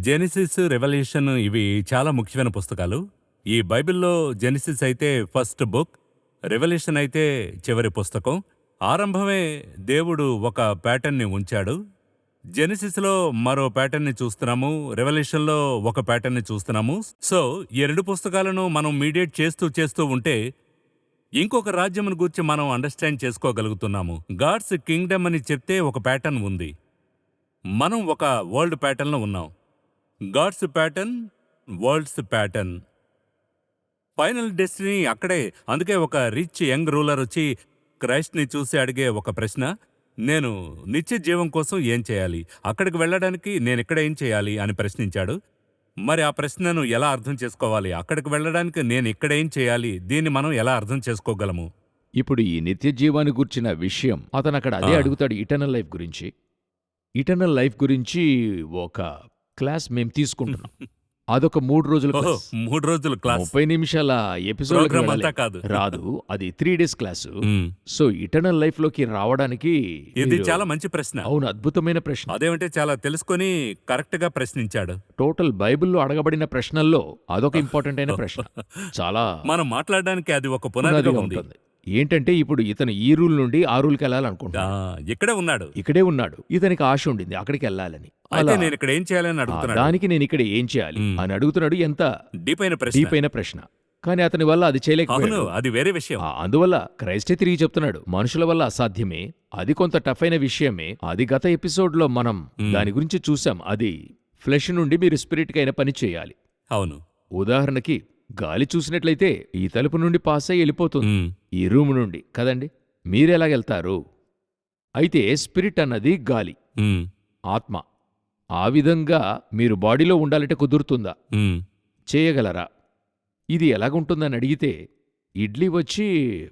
Genesis, revolution ఇవి చాలా ముఖ్యమైన పుస్తకాలు. ఈ బైబిల్‌లో జెనిసిస్ అయితే ఫస్ట్ బుక్, రెవల్యూషన్ అయితే చివరి పుస్తకం. ఆరంభమే దేవుడు ఒక ప్యాటర్న్‌ని ఉంచాడు. జెనిసిస్‌లో మరో ప్యాటర్న్‌ని చూస్తున్నాము. రెవల్యూషన్‌లో ఒక ప్యాటర్న్‌ని చూస్తున్నాము. సో, ఈ 2 పుస్తకాలను మనం మీడియేట్ చేస్తూ ఉంటే ఇంకొక రాజ్యమును గూర్చి మనం అండర్‌స్టాండ్ చేసుకోగలుగుతున్నాము. గాడ్స్ కింగ్డమ్ అని చెప్తే ఒక ప్యాటర్న్ ఉంది. మనం ఒక వరల్డ్ ప్యాటర్న్‌లో ఉన్నాం. God's pattern, world's pattern. Final destiny అక్కడే. అందుకే ఒక రిచ్ యంగ్ రూలర్ వచ్చి క్రైస్ట్‌ని చూసి అడిగే ఒక ప్రశ్న, నేను నిత్య జీవం కోసం ఏం చేయాలి? అక్కడికి వెళ్ళడానికి నేనిక్కడ ఏం చేయాలి? అని ప్రశ్నించాడు. మరి ఆ ప్రశ్నను ఎలా అర్థం చేసుకోవాలి? అక్కడికి వెళ్ళడానికి నేనిక్కడేం చేయాలి? దీన్ని మనం ఎలా అర్థం చేసుకోగలము? ఇప్పుడు ఈ నిత్య జీవాన్ని గూర్చిన విషయం అతనక్కడ అదే అడుగుతాడు ఇటర్నల్ లైఫ్ గురించి. ఇటర్నల్ లైఫ్ గురించి ఒక క్లాస్ మేం తీసుకుంటున్నాం. అదొక 3 రోజుల ఓహో! క్లాస్. 3 రోజులు క్లాస్. 30 నిమిషాల ప్రోగ్రామ్ అంతా ఎపిసోడ్ కాదు. రాదు. అది 3 డేస్ క్లాసు. హ్మ్. సో ఇటర్నల్ లైఫ్ లోకి రావడానికి ఇది మీరు- చాలా మంచి ప్రశ్న. అవును, అద్భుతమైన ప్రశ్న. అదేమంటే చాలా తెలుసుకొని కరెక్ట్‌గా ప్రశ్నించాడు. టోటల్ బైబిల్లో అడగబడిన ప్రశ్నల్లో అదొక ఇంపార్టెంట్ అయిన ప్రశ్న. చాలా మనం మాట్లాడడానికి అది ఒక పునాదిగా పునాదిగా ఉంది. ఉంటుంది. ఏంటంటే ఇప్పుడు ఇతను ఈ రూల్ నుండి ఆ రూల్కి ఆ, వెళ్ళాలనుకుంటాడు. ఇక్కడే ఉన్నాడు. ఇక్కడే ఉన్నాడు. ఇతనికి ఆశ ఉండింది అక్కడికి వెళ్ళాలని. అయితే అలా, నేను ఇక్కడ ఏం చేయాలని అడుగుతున్నాడు. దానికి నేను ఇక్కడ ఏం చేయాలి మ్మ్. అని అడుగుతున్నాడు. ఎంత డీప్ అయిన ప్రశ్న. డీప్ అయిన ప్రశ్న. కానీ అతని వల్ల అది అవును, చేయలేకపోయాడు. అది వేరే విషయం. అందువల్ల క్రైస్టే తిరిగి చెప్తున్నాడు, మనుషుల వల్ల అసాధ్యమే, అది కొంత టఫ్ అయిన విషయమే. అది గత ఎపిసోడ్లో మనం దాని గురించి చూసాం. అది ఫ్లెష్ నుండి మీరు స్పిరిట్కి అయిన పని చేయాలి. అవును. ఉదాహరణకి గాలి చూసినట్లయితే ఈ తలుపు నుండి పాస్ అయి వెళ్ళిపోతుంది, మ్మ్. ఈ రూమ్ నుండి కదండి. మీరెలాగెళ్తారు? అయితే స్పిరిట్ అన్నది గాలి, మ్మ్. ఆత్మ. ఆ విధంగా మీరు బాడీలో ఉండాలంటే కుదురుతుందా? మ్మ్. చేయగలరా? ఇది ఎలాగుంటుందని అడిగితే, ఇడ్లీ వచ్చి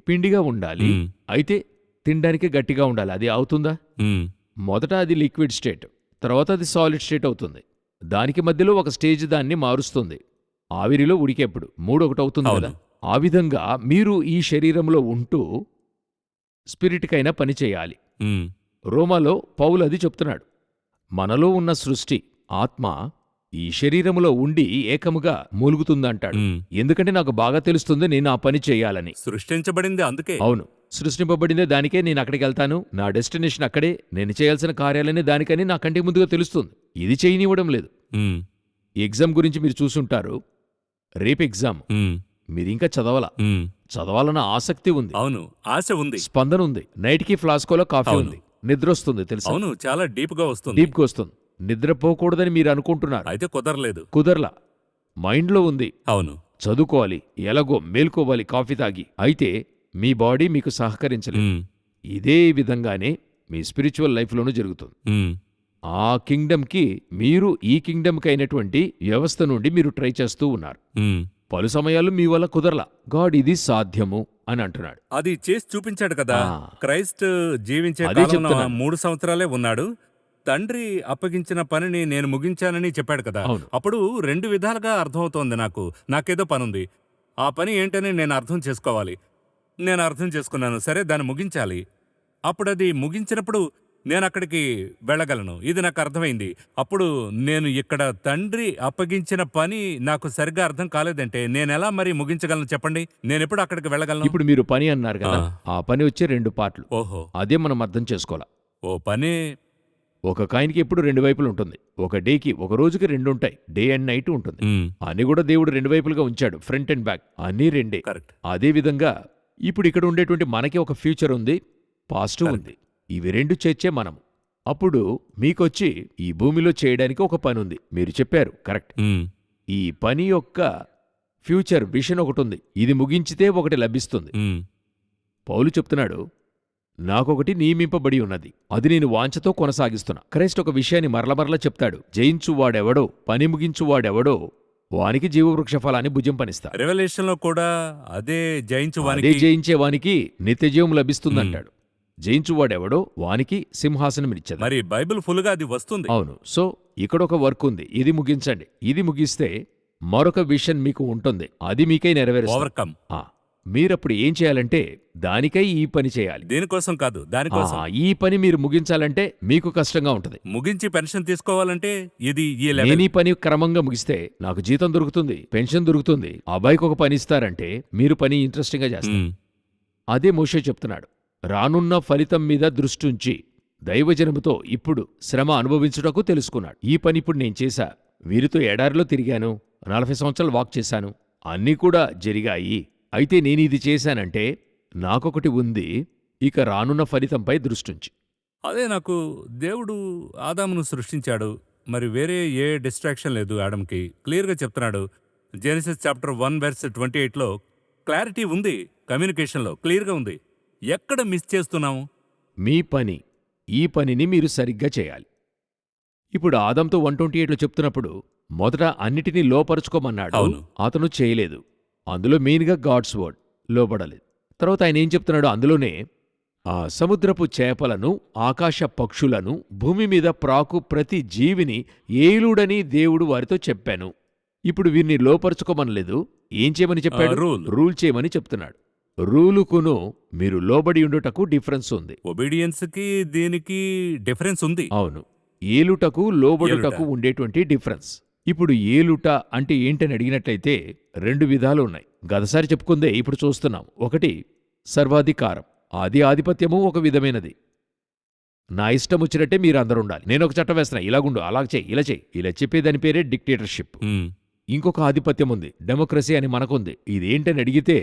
పిండిగా ఉండాలి, మ్మ్. అయితే తినడానికి గట్టిగా ఉండాలి. అది అవుతుందా? మ్మ్. మొదట అది లిక్విడ్ స్టేట్, తర్వాత అది సాలిడ్ స్టేట్ అవుతుంది. దానికి మధ్యలో ఒక స్టేజ్ దాన్ని మారుస్తుంది. ఆవిరిలో ఉడికేప్పుడు 3 ఒకటి అవుతుంది అవును. కదా. ఆ విధంగా మీరు ఈ శరీరంలో ఉంటూ స్పిరిట్కైనా పని చేయాలి. మ్మ్. రోమాలో పౌలు అది చెప్తున్నాడు. మనలో ఉన్న సృష్టి ఆత్మ ఈ శరీరములో ఉండి ఏకముగా మూలుగుతుందంటాడు. మ్మ్. ఎందుకంటే నాకు బాగా తెలుస్తుంది నేను ఆ పని చేయాలని. సృష్టించబడింది అందుకే. అవును, సృష్టింపబడిందే దానికే. నేను అక్కడికి వెళ్తాను, నా డెస్టినేషన్ అక్కడే, నేను చేయాల్సిన కార్యాలనే దానికని నా కంటికి ముందుగా తెలుస్తుంది. ఇది చేయనివ్వడం లేదు. మ్మ్. ఈ ఎగ్జామ్ గురించి మీరు చూసుంటారు. రేపు ఎగ్జామ్, మ్మ్. మీరింకా చదవాల. మ్మ్. చదవాలన్న ఆసక్తి ఉంది, అవును, ఆశ ఉంది. స్పందన ఉంది. నైట్కి ఫ్లాస్కోలో కాఫీ అవును. ఉంది, నిద్ర వస్తుంది తెలుసా, అవును, చాలా డీప్ గా వస్తుంది. డీప్గా వస్తుంది. నిద్రపోకూడదని మీరు అనుకుంటున్నారు, అయితే కుదరలేదు. కుదరలా. మైండ్లో ఉంది, అవును. చదువుకోవాలి, ఎలాగో మేల్కోవాలి కాఫీ తాగి. అయితే మీ బాడీ మీకు సహకరించలేదు. మ్మ్. ఇదే విధంగానే మీ స్పిరిచువల్ లైఫ్లోనూ జరుగుతుంది. మ్మ్. ఆ కింగ్డమ్కి మీరు ఈ కింగ్డమ్కి అయినటువంటి వ్యవస్థ నుండి మీరు ట్రై చేస్తూ ఉన్నారు. మ్మ్. పలు సమయాలు మీ వల్ల కుదరలా. గాడ్ ఇది సాధ్యము అని అంటున్నాడు. అది చేసి చూపించాడు కదా. ఆ. క్రైస్ట్ జీవించే అదే కాలంలో చెప్తున్నాను. 3 సంవత్సరాలే ఉన్నాడు. తండ్రి అప్పగించిన పనిని నేను ముగించానని చెప్పాడు కదా. అవును. అప్పుడు 2 విధాలుగా అర్థమవుతోంది నాకు. నాకేదో పనుంది, ఆ పని ఏంటని నేను అర్థం చేసుకోవాలి. నేను అర్థం చేసుకున్నాను, సరే దాన్ని ముగించాలి. అప్పుడది ముగించినప్పుడు నేను అక్కడికి వెళ్ళగలను. ఇది నాకు అర్థమైంది. అప్పుడు నేను ఇక్కడ తండ్రి అప్పగించిన పని నాకు సరిగ్గా అర్థం కాలేదంటే నేనెలా మరి ముగించగలను చెప్పండి? నేనెప్పుడు అక్కడికి వెళ్ళగలను? ఇప్పుడు మీరు పని అన్నారు కదా, ఆ పని వచ్చే 2 పార్ట్లు. ఓహో, అదే మనం అర్థం చేసుకోవాలా. ఓ పని. ఒక కాయిన్కి ఎప్పుడు 2 వైపులు ఉంటుంది. ఒక డేకి, ఒక రోజుకి 2 ఉంటాయి. డే అండ్ నైట్ ఉంటుంది. మ్మ్. అని కూడా దేవుడు 2 వైపులుగా ఉంచాడు, ఫ్రంట్ అండ్ బ్యాక్ అన్నీ 2. కరెక్ట్. అదే విధంగా ఇప్పుడు ఇక్కడ ఉండేటువంటి మనకి ఒక ఫ్యూచర్ ఉంది, పాస్ట్ ఉంది. ఇవి 2 చేర్చే మనం. అప్పుడు మీకొచ్చి ఈ భూమిలో చేయడానికి ఒక పని ఉంది. మీరు చెప్పారు కరెక్ట్. మ్మ్. ఈ పని యొక్క ఫ్యూచర్ విషన్ ఒకటి ఉంది. ఇది ముగించితే ఒకటి లభిస్తుంది. మ్మ్. పౌలు చెప్తున్నాడు, నాకొకటి నియమింపబడి ఉన్నది, అది నేను వాంఛతో కొనసాగిస్తున్నా. క్రైస్ట్ ఒక విషయాన్ని మరల చెప్తాడు. జయించువాడెవడో, పని ముగించువాడెవడో వానికి జీవవృక్ష ఫలాన్ని భుజం పనిస్తా. రెవల్యూషన్ లో కూడా అదే జయించు అదే వానికి. జయించే వానికి నిత్యజీవం లభిస్తుందంటాడు. జయించువాడెవడో వానికి సింహాసనమిచ్చదు. మరి బైబిల్ ఫుల్ గా అది వస్తుంది. అవును. సో ఇక్కడ ఒక వర్క్ ఉంది, ఇది ముగించండి. ఇది ముగిస్తే మరొక విషన్ మీకు ఉంటుంది, అది మీకై నెరవేరుస్తుంది. ఓవర్కమ్. మీరప్పుడు ఏం చేయాలంటే దానికై ఈ పని చేయాలి. దీనికోసం కాదు, దానికోసం. ఈ పని మీరు ముగించాలంటే మీకు కష్టంగా ఉంటుంది. ముగించి పెన్షన్ తీసుకోవాలంటే ఇది ఈ నేను లెవెల్. ఈ పని క్రమంగా ముగిస్తే నాకు జీతం దొరుకుతుంది, పెన్షన్ దొరుకుతుంది, అబ్బాయికి ఒక పని ఇస్తారంటే మీరు పని ఇంట్రెస్టింగ్గా చేస్తారు. ఉమ్, అదే మోషే చెప్తున్నాడు. రానున్న ఫలితం మీద దృష్టుంచి దైవజనముతో ఇప్పుడు శ్రమ అనుభవించుటకు తెలుసుకున్నాడు. ఈ పని ఇప్పుడు నేను చేశా, వీరితో ఎడారిలో తిరిగాను, 40 సంవత్సరాలు వాక్ చేశాను, అన్నీ కూడా జరిగాయి. అయితే నేనిది చేశానంటే నాకొకటి ఉంది, ఇక రానున్న ఫలితంపై దృష్టుంచి. అదే నాకు దేవుడు ఆదామును సృష్టించాడు, మరి వేరే ఏ డిస్ట్రాక్షన్ లేదు. ఆడంకి క్లియర్గా చెప్తున్నాడు. జెనసిస్ చాప్టర్ 1:28లో క్లారిటీ ఉంది, కమ్యూనికేషన్లో క్లియర్గా ఉంది. ఎక్కడ మిస్ చేస్తున్నాము? మీ పని, ఈ పనిని మీరు సరిగ్గా చేయాలి. ఇప్పుడు ఆదంతో 128లో చెప్తున్నప్పుడు మొదట అన్నిటినీ లోపరుచుకోమన్నాడు. అవును. అతను చేయలేదు. అందులో మెయిన్గా గాడ్స్ వర్డ్ లోపడలేదు. తర్వాత ఆయన ఏం చెప్తున్నాడు అందులోనే, ఆ సముద్రపు చేపలను, ఆకాశ పక్షులను, భూమి మీద ప్రాకు ప్రతి జీవిని ఏలుడని దేవుడు వారితో చెప్పాను. ఇప్పుడు వీరిని లోపరుచుకోమనలేదు, ఏం చేయమని చెప్పాడు? రూల్ చేయమని చెప్తున్నాడు. రూలుకును మీరు లోబడి ఉండుటకు డిఫరెన్స్ ఉంది. ఒబీడియన్స్కి దీనికి డిఫరెన్స్ ఉంది. అవును, ఏలుటకు లోబడుటకు ఏలుట. ఉండేటువంటి డిఫరెన్స్. ఇప్పుడు ఏలుట అంటే ఏంటని అడిగినట్లయితే 2 విధాలు ఉన్నాయి. గతసారి చెప్పుకుందే ఇప్పుడు చూస్తున్నాం. ఒకటి సర్వాధికారం, అది ఆధిపత్యము ఒక విధమైనది. నా ఇష్టం వచ్చినట్టే మీరు అందరూ ఉండాలి, నేను ఒక చట్టం వేస్తున్నా, ఇలాగుండు, అలా చేయి, ఇలా చెప్పేదాని పేరే డిక్టేటర్షిప్. ఉమ్, ఇంకొక ఆధిపత్యం ఉంది, డెమోక్రసీ అని మనకుంది. ఇదేంటని అడిగితే,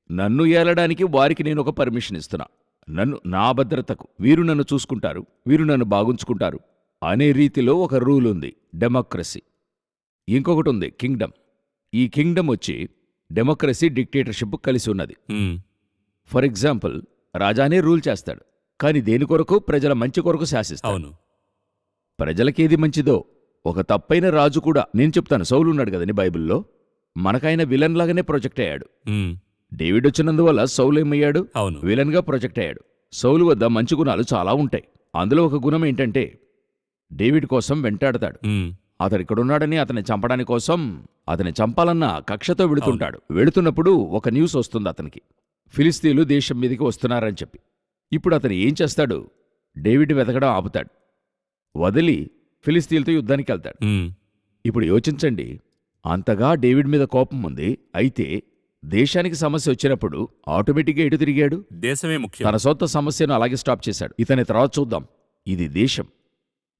నన్ను ఏలడానికి వారికి నేను ఒక పర్మిషన్ ఇస్తున్నా, నా భద్రతకు వీరు నన్ను చూసుకుంటారు, వీరు నన్ను బాగుంచుకుంటారు అనే రీతిలో ఒక రూల్ ఉంది, డెమోక్రసీ. ఇంకొకటి ఉంది కింగ్డమ్. ఈ కింగ్డమ్ వచ్చి డెమోక్రసీ, డిక్టేటర్షిప్ కలిసి ఉన్నది. ఉమ్, ఫర్ ఎగ్జాంపుల్, రాజానే రూల్ చేస్తాడు, కాని దేని కొరకు? ప్రజల మంచి కొరకు శాసిస్తాడు. అవును. ప్రజలకేది మంచిదో. ఒక తప్పైన రాజు కూడా, నేను చెప్తాను, సౌలు ఉన్నాడు కదండి బైబిల్లో, మనకైన విలన్ లాగానే ప్రొజెక్ట్ అయ్యాడు. ఉమ్, డేవిడ్ వచ్చినందువల్ల సౌలు ఏమయ్యాడు? అవును. విలన్గా ప్రొజెక్ట్ అయ్యాడు. సౌలు వద్ద మంచి గుణాలు చాలా ఉంటాయి. అందులో ఒక గుణం ఏంటంటే డేవిడ్ కోసం వెంటాడతాడు. ఉమ్, అతడిక్కడున్నాడని అతన్ని చంపడాని కోసం, అతని చంపాలన్న కక్షతో వెళుతుంటాడు. వెళుతున్నప్పుడు ఒక న్యూస్ వస్తుంది అతనికి, ఫిలిస్తీన్లు దేశం మీదకి వస్తున్నారని చెప్పి. ఇప్పుడు అతను ఏం చేస్తాడు? డేవిడ్ వెతకడం ఆపుతాడు, వదిలి ఫిలిస్తీన్లతో యుద్ధానికి వెళ్తాడు. ఉమ్, ఇప్పుడు యోచించండి, అంతగా డేవిడ్ మీద కోపం ఉంది, అయితే దేశానికి సమస్య వచ్చినప్పుడు ఆటోమేటిక్గా ఎటు తిరిగాడు? దేశమే ముఖ్యం. తన సొంత సమస్యను అలాగే స్టాప్ చేశాడు. ఇతని తర్వాత చూద్దాం, ఇది దేశం.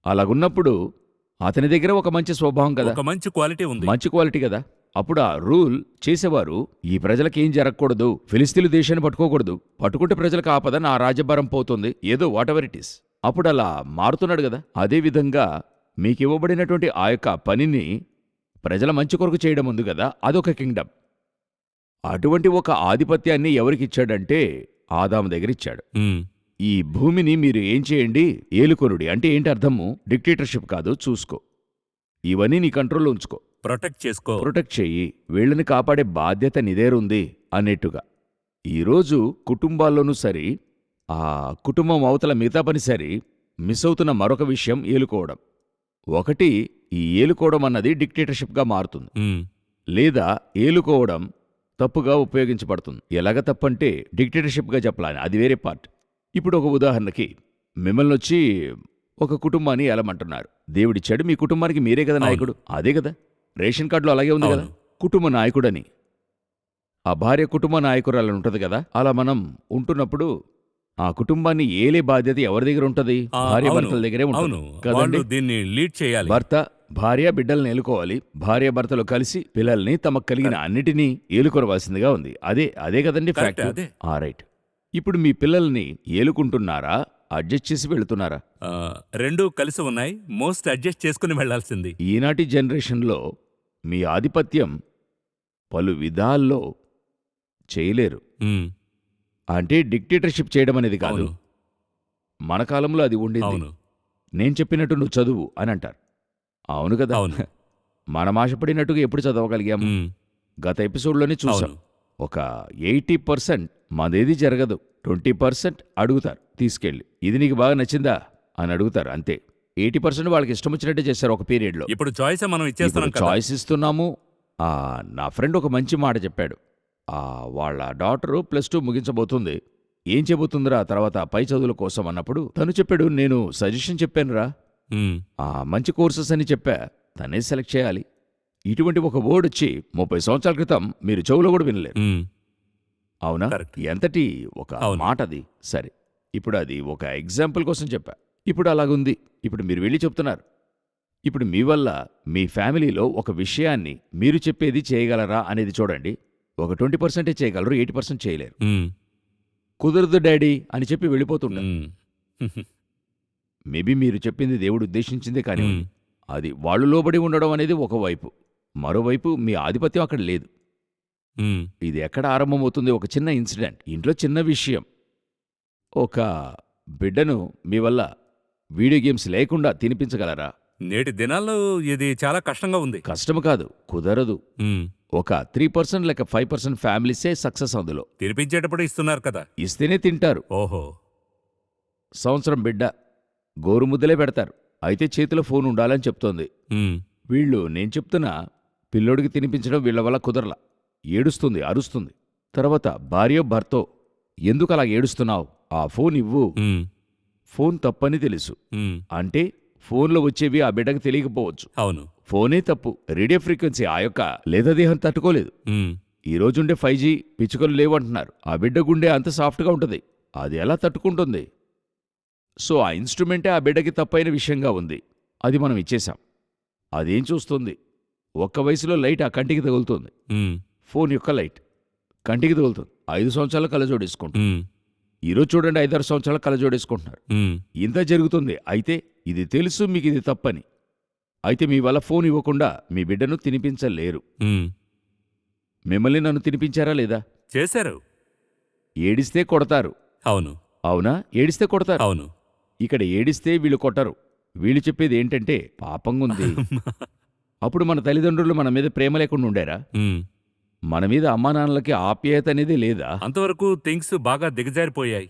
అలాగున్నప్పుడు అతని దగ్గర ఒక మంచి స్వభావం కదా, ఒక మంచి క్వాలిటీ ఉంది. మంచి క్వాలిటీ కదా. అప్పుడు ఆ రూల్ చేసేవారు, ఈ ప్రజలకేం జరగకూడదు, ఫిలిస్తీన్లు దేశాన్ని పట్టుకోకూడదు, పట్టుకుంటే ప్రజలకు ఆపద, నా రాజ్యభారం పోతుంది, ఏదో వాట్ ఎవర్ ఇట్ ఈస్. అప్పుడు అలా మారుతున్నాడు కదా. అదేవిధంగా మీకివ్వబడినటువంటి ఆ యొక్క పనిని ప్రజల మంచి కొరకు చేయడం ఉంది కదా, అదొక కింగ్డమ్. అటువంటి ఒక ఆధిపత్యాన్ని ఎవరికిచ్చాడంటే ఆదాము దగ్గరిచ్చాడు. ఉమ్, ఈ భూమిని మీరు ఏం చేయండి? ఏలుకొనుడి. అంటే ఏంటి అర్థము? డిక్టేటర్షిప్ కాదు, చూసుకో, ఇవన్నీ నీ కంట్రోల్లో ఉంచుకో, ప్రొటెక్ట్ చేసుకో. ప్రొటెక్ట్ చెయ్యి, వీళ్ళని కాపాడే బాధ్యత నిదేరుంది అన్నట్టుగా. ఈరోజు కుటుంబాల్లోనూ సరి, ఆ కుటుంబం అవతల మిగతా పని సరి, మిస్ అవుతున్న మరొక విషయం ఏలుకోవడం. ఒకటి, ఈ ఏలుకోవడం అన్నది డిక్టేటర్షిప్గా మారుతుంది, ఉమ్, లేదా ఏలుకోవడం తప్పుగా ఉపయోగించబడుతుంది. ఎలాగ తప్పంటే డిక్టేటర్షిప్గా చెప్పాలని, అది వేరే పార్ట్. ఇప్పుడు ఒక ఉదాహరణకి, మిమ్మల్ని వచ్చి ఒక కుటుంబాన్ని ఏలమంటున్నారు. దేవుడిచ్చాడు, మీ కుటుంబానికి మీరే కదా నాయకుడు. అదే కదా, రేషన్ కార్డులో అలాగే ఉంది కదా, కుటుంబ నాయకుడని. ఆ భార్య కుటుంబ నాయకురాలని ఉంటుంది కదా. అలా మనం ఉంటున్నప్పుడు ఆ కుటుంబాన్ని ఏలే బాధ్యత ఎవరి దగ్గర ఉంటుంది? భార్య భర్తల దగ్గరే ఉంటుంది కదండి. దీన్ని లీడ్ చేయాలి. భర్త భార్య బిడ్డల్ని ఏలుకోవాలి, భార్య భర్తలు కలిసి పిల్లల్ని తమకు కలిగిన అన్నిటినీ ఏలుకోవాల్సిందిగా ఉంది. అదే కదండి ఫ్యాక్ట్. రైట్. ఇప్పుడు మీ పిల్లల్ని ఏలుకుంటున్నారా, అడ్జస్ట్ చేసి వెళుతున్నారా? రెండూ కలిసి ఉన్నాయి, మోస్ట్ అడ్జస్ట్ చేసుకుని వెళ్లాల్సింది. ఈనాటి జనరేషన్లో మీ ఆధిపత్యం పలు విధాల్లో చేయలేరు. ఉమ్, అంటే డిక్టేటర్షిప్ చేయడం అనేది కాదు. అవును, మన కాలంలో అది ఉండింది. అవును, నేను చెప్పినట్టు నువ్వు చదువు అని అంటారు. అవును కదా. అవును. మనం ఆశపడినట్టుగా ఎప్పుడు చదవగలిగాము? ఉమ్, గత ఎపిసోడ్లోనే చూసాం. అవును. ఒక 80% మాదేది జరగదు, 20% అడుగుతారు తీసుకెళ్ళి, ఇది నీకు బాగా నచ్చిందా అని అడుగుతారు, అంతే. 80% వాళ్ళకి ఇష్టం వచ్చినట్టే చేస్తారు ఒక పీరియడ్లో. ఇప్పుడు చాయిస్ మనం ఇచ్చేస్తున్నాం కదా. చాయిస్ ఇస్తున్నాము. నా ఫ్రెండ్ ఒక మంచి మాట చెప్పాడు. వాళ్ళ డాటరు +2 ముగించబోతుంది. ఏం చేయబోతుందిరా తర్వాత పై చదువుల కోసం అన్నప్పుడు తను చెప్పాడు, నేను సజెషన్ చెప్పానురా, ఉమ్, మంచి కోర్సెస్ అని చెప్పా, తనే సెలెక్ట్ చేయాలి. ఇటువంటి ఒక వర్డ్ వచ్చి 30 సంవత్సరాల క్రితం మీరు చెవులో కూడా వినలేరు. ఉమ్, అవునా? Correct. ఎంతటి ఒక అవును. మాట అది. సరే, ఇప్పుడు అది ఒక ఎగ్జాంపుల్ కోసం చెప్పా. ఇప్పుడు అలాగుంది. ఇప్పుడు మీరు వెళ్ళి చెప్తున్నారు. ఇప్పుడు మీ వల్ల మీ ఫ్యామిలీలో ఒక విషయాన్ని మీరు చెప్పేది చేయగలరా అనేది చూడండి. ఒక 20% చేయగలరు, 80% చేయలేరు. ఉమ్, కుదరదు డాడీ అని చెప్పి వెళ్ళిపోతుంటారు. ఉమ్, మేబీ మీరు చెప్పింది దేవుడు ఉద్దేశించిందే కానీ ఉమ్, అది వాళ్ళు లోబడి ఉండడం అనేది ఒకవైపు. మరోవైపు మీ ఆధిపత్యం అక్కడ లేదు. ఉమ్, ఇది ఎక్కడ ఆరంభమవుతుంది? ఒక చిన్న ఇన్సిడెంట్, ఇంట్లో చిన్న విషయం. ఒక బిడ్డను మీ వల్ల వీడియో గేమ్స్ లేకుండా తినిపించగలరా? నేటి దినాల్లో ఇది చాలా కష్టంగా ఉంది. కష్టము కాదు, కుదరదు. ఉమ్, ఒక 3% లేక 5% ఫ్యామిలీసే సక్సెస్ అందులో. తినిపించేటప్పుడు ఇస్తున్నారు కదా. ఇస్తేనే తింటారు. ఓహో. సంవత్సరం బిడ్డ గోరుముద్దలే పెడతారు. అయితే చేతిలో ఫోన్ ఉండాలని చెప్తోంది. ఉమ్, వీళ్ళు నేను చెప్తున్నా పిల్లోడికి తినిపించడం వీళ్ళ వల్ల కుదరలా. ఏడుస్తుంది, అరుస్తుంది. తర్వాత భార్యో భర్తో ఎందుకు అలా ఏడుస్తున్నావు? ఆ ఫోన్ ఇవ్వు. ఉమ్, ఫోన్ తప్పని తెలుసు. ఉమ్, అంటే ఫోన్లో వచ్చేవి ఆ బిడ్డకు తెలియకపోవచ్చు. అవును. ఫోనే తప్పు. రేడియో ఫ్రీక్వెన్సీ ఆ యొక్క లేదదేహం తట్టుకోలేదు. ఉమ్, ఈ రోజుండే 5G పిచ్చుకలు లేవంటున్నారు. ఆ బిడ్డ గుండె అంత సాఫ్ట్గా ఉంటుంది, అది ఎలా తట్టుకుంటుంది? సో ఆ ఇన్స్ట్రుమెంటే ఆ బిడ్డకి తప్పైన విషయంగా ఉంది. అది మనం ఇచ్చేశాం. అదేం చూస్తుంది? ఒక్క వయసులో లైట్ ఆ కంటికి తగులుతుంది. ఉమ్, ఫోన్ యొక్క లైట్ కంటికి తగులుతుంది. 5 సంవత్సరాలు కలజోడేసుకుంటుంది. ఉమ్, ఈరోజు చూడండి 5-6 సంవత్సరాలు కలజోడేసుకుంటున్నారు. ఉమ్, ఇంత జరుగుతుంది. అయితే ఇది తెలుసు మీకు, ఇది తప్పని. అయితే మీ వల్ల ఫోన్ ఇవ్వకుండా మీ బిడ్డను తినిపించలేరు. ఉమ్, మిమ్మల్ని నన్ను తినిపించారా లేదా? చేశారు. ఏడిస్తే కొడతారు. అవును. అవునా? ఏడిస్తే కొడతారు. అవును. ఇక్కడ ఏడిస్తే వీళ్ళు కొట్టరు. వీళ్ళు చెప్పేది ఏంటంటే పాపంగుంది. అప్పుడు మన తల్లిదండ్రులు మన మీద ప్రేమ లేకుండా ఉండారా? ఉమ్, మన మీద అమ్మానాన్నలకి ఆప్యాయత అనేది లేదా? అంతవరకు థింగ్స్ బాగా దిగజారిపోయాయి.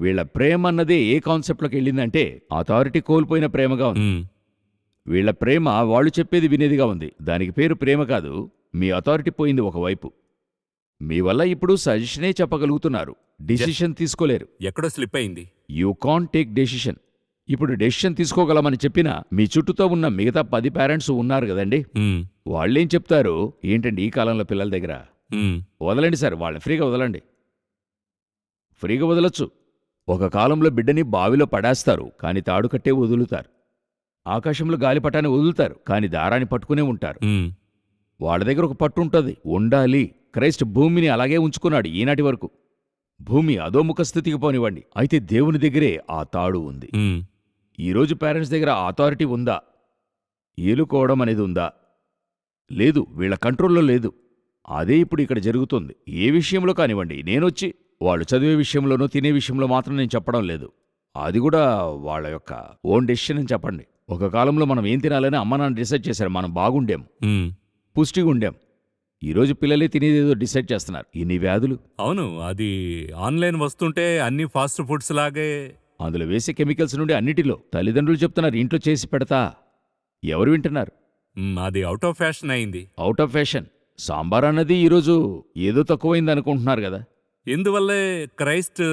వీళ్ళ ప్రేమ అన్నదే ఏ కాన్సెప్ట్లోకి వెళ్ళిందంటే అథారిటీ కోల్పోయిన ప్రేమగా ఉంది. ఉమ్, వీళ్ళ ప్రేమ వాళ్ళు చెప్పేది వినేదిగా ఉంది. దానికి పేరు ప్రేమ కాదు. మీ అథారిటీ పోయింది ఒకవైపు. మీ వల్ల ఇప్పుడు సజెషనే చెప్పగలుగుతున్నారు, డిసిషన్ తీసుకోలేరు. ఎక్కడో స్లిప్ అయింది. You can't take decision. ఇప్పుడు డెసిషన్ తీసుకోగలమని చెప్పినా మీ చుట్టూతో ఉన్న మిగతా 10 పేరెంట్స్ ఉన్నారు కదండి, ఉమ్, వాళ్ళేం చెప్తారు? ఏంటండి ఈ కాలంలో పిల్లల దగ్గర? ఉమ్, వదలండి సార్, వాళ్ళని ఫ్రీగా వదలండి. ఫ్రీగా వదలొచ్చు. ఒక కాలంలో బిడ్డని బావిలో పడేస్తారు, కాని తాడు కట్టే వదులుతారు. ఆకాశంలో గాలిపటాన్ని వదులుతారు, కాని దారాన్ని పట్టుకునే ఉంటారు. ఉమ్, వాళ్ళ దగ్గర ఒక పట్టు ఉంటుంది, ఉండాలి. క్రైస్ట్ భూమిని అలాగే ఉంచుకున్నాడు ఈనాటి వరకు. భూమి అధోముఖ స్థితికి పోనివ్వండి. అయితే దేవుని దగ్గరే ఆ తాడు ఉంది. ఉమ్, ఈరోజు పేరెంట్స్ దగ్గర అథారిటీ ఉందా? ఏలుకోవడం అనేది ఉందా? లేదు, వీళ్ళ కంట్రోల్లో లేదు. అదే ఇప్పుడు ఇక్కడ జరుగుతుంది. ఏ విషయంలో కానివ్వండి. నేనొచ్చి వాళ్ళు చదివే విషయంలోనూ తినే విషయంలో మాత్రం నేను చెప్పడం లేదు. అది కూడా వాళ్ళ యొక్క ఓన్ డెసిషన్ అని చెప్పండి. ఒక కాలంలో మనం ఏం తినాలని అమ్మ నాన్న డిసైడ్ చేశారు. మనం బాగుండాం, ఉమ్, పుష్టిగా ఉండాం. ఈరోజు పిల్లలే తినేదేదో డిసైడ్ చేస్తున్నారు. ఇన్ని వ్యాధులు. అవును. అది ఆన్లైన్ వస్తుంటే అన్ని ఫాస్ట్ ఫుడ్స్ లాగే. అందులో వేసే కెమికల్స్ నుండి అన్నిటిలో తల్లిదండ్రులు చెప్తున్నారు ఇంట్లో చేసి పెడతా. ఎవరు వింటున్నారు? అది అవుట్ ఆఫ్ ఫ్యాషన్ అయింది. Out of fashion. సాంబార్ అన్నది ఈరోజు ఏదో తక్కువైంది అనుకుంటున్నారు కదా. ఇందువల్లే క్రైస్ట్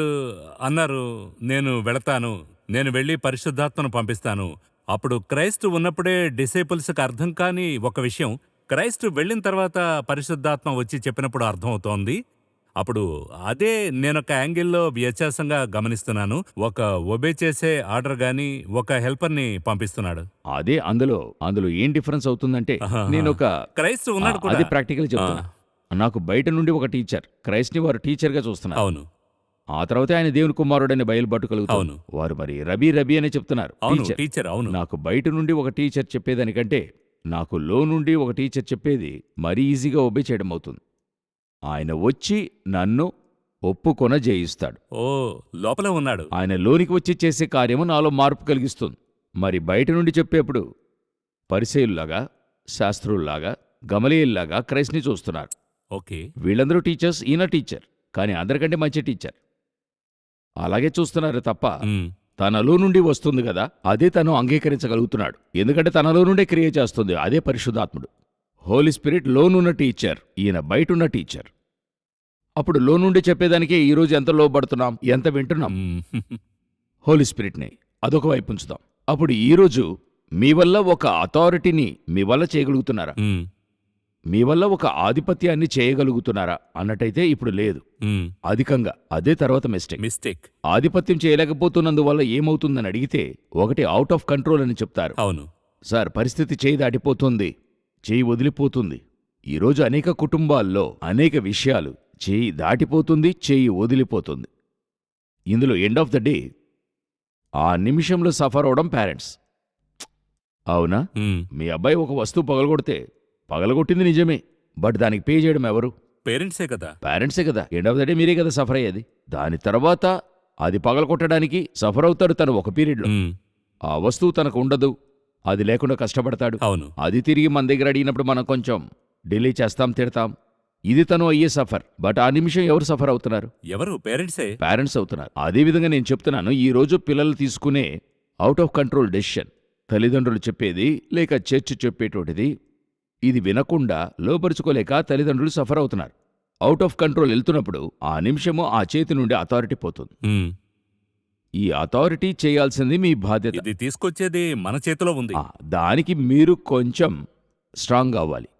అన్నారు, నేను వెళతాను, నేను వెళ్ళి పరిశుద్ధాత్మను పంపిస్తాను. అప్పుడు క్రైస్ట్ ఉన్నప్పుడే డిసైపుల్స్కి అర్థం కాని ఒక విషయం క్రైస్ట్ వెళ్ళిన తర్వాత పరిశుద్ధాత్మ వచ్చి చెప్పినప్పుడు అర్థమవుతోంది. అప్పుడు అదే నేనొక యాంగిల్లో వ్యత్యాసంగా గమనిస్తున్నాను. ఒక ఒబే చేసే ఆర్డర్ గాని ఒక హెల్పర్ని పంపిస్తున్నాడు. అదే అందులో ఏం డిఫరెన్స్ అవుతుందంటే, నేనొక క్రైస్ట్ ఉన్నాడు అది కూడా. ప్రాక్టికల్ చెప్తున్నా. నాకు బయట నుండి ఒక టీచర్, క్రైస్ట్ని వారు టీచర్గా చూస్తున్నారు. అవును. ఆ తర్వాతే ఆయన దేవుని కుమారుడని బయలుపట్టుకలుగుతారు. అవును. వారు మరి రబీ అనే చెప్తున్నారు. అవును, టీచర్. టీచర్. అవును. నాకు బయట నుండి ఒక టీచర్ చెప్పేదానికంటే నాకు లో నుండి ఒక టీచర్ చెప్పేది మరీ ఈజీగా ఒబే చేయడం అవుతుంది. ఆయన వచ్చి నన్ను ఒప్పుకొన జయిస్తాడు. ఓ, లోపలే ఉన్నాడు. ఆయన లోనికి వచ్చి చేసే కార్యము నాలో మార్పు కలిగిస్తుంది. మరి బయట నుండి చెప్పేప్పుడు పరిసయ్యుల్లాగా, శాస్త్రుల్లాగా, గమలీయుల్లాగా క్రైస్ట్ని చూస్తున్నారు. ఓకే. వీళ్ళందరూ టీచర్స్, ఈయన టీచర్, కానీ అందరికంటే మంచి టీచర్. అలాగే చూస్తున్నారు తప్ప ఉమ్, తనలో నుండి వస్తుంది కదా, అదే తను అంగీకరించగలుగుతున్నాడు. ఎందుకంటే తనలో నుండే క్రియ చేస్తుంది, అదే పరిశుద్ధాత్ముడు. హోలీ స్పిరిట్ లోనున్న టీచర్, ఈయన బయటున్న టీచర్. అప్పుడు లో నుండి చెప్పేదానికి ఈరోజు ఎంత లోబడుతున్నాం, ఎంత వింటున్నాం. హోలీ స్పిరిట్ని అదొక వైపు ఉంచుదాం. అప్పుడు ఈరోజు మీ వల్ల ఒక అథారిటీని మీ వల్ల చేయగలుగుతున్నారా, మీ వల్ల ఒక ఆధిపత్యాన్ని చేయగలుగుతున్నారా అన్నట్టయితే ఇప్పుడు లేదు. అధికంగా అదే తర్వాత మిస్టేక్. ఆధిపత్యం చేయలేకపోతున్నందువల్ల ఏమవుతుందని అడిగితే ఒకటి అవుట్ ఆఫ్ కంట్రోల్ అని చెప్తారు. అవును. సార్, పరిస్థితి చేయి దాటిపోతుంది, చేయి వదిలిపోతుంది. ఈరోజు అనేక కుటుంబాల్లో అనేక విషయాలు చేయి దాటిపోతుంది, చేయి వదిలిపోతుంది. ఇందులో ఎండ్ ఆఫ్ ద డే ఆ నిమిషంలో సఫర్ అవడం పేరెంట్స్. అవునా? మీ అబ్బాయి ఒక వస్తువు పగలగొడితే పగలగొట్టింది నిజమే, బట్ దానికి పే చేయడం ఎవరు? పేరెంట్సే కదా. పేరెంట్సే కదా. ఎండ్ ఆఫ్ ద డే మీరే కదా సఫర్ అయ్యేది. దాని తర్వాత అది పగలగొట్టడానికి సఫర్ అవుతాడు తను ఒక పీరియడ్లో. ఆ వస్తువు తనకు ఉండదు, అది లేకుండా కష్టపడతాడు. అవును. అది తిరిగి మన దగ్గర అడిగినప్పుడు మనం కొంచెం డిలే చేస్తాం, తిడతాం. ఇది తను అయ్యే సఫర్. బట్ ఆ నిమిషం ఎవరు సఫర్ అవుతున్నారు? ఎవరు? పేరెంట్సే. పేరెంట్స్ అవుతున్నారు. అదేవిధంగా నేను చెప్తున్నాను, ఈ రోజు పిల్లలు తీసుకునే అవుట్ ఆఫ్ కంట్రోల్ డెసిషన్, తల్లిదండ్రులు చెప్పేది లేక చర్చ్ చెప్పేటోటిది, ఇది వినకుండా లోపరుచుకోలేక తల్లిదండ్రులు సఫర్ అవుతున్నారు. అవుట్ ఆఫ్ కంట్రోల్ వెళ్తున్నప్పుడు ఆ నిమిషము ఆ చేతి నుండి అథారిటీ పోతుంది. ఈ అథారిటీ చేయాల్సింది మీ బాధ్యత. ఇది తీసుకొచ్చేది మన చేతిలో ఉంది. దానికి మీరు కొంచెం స్ట్రాంగ్ అవ్వాలి.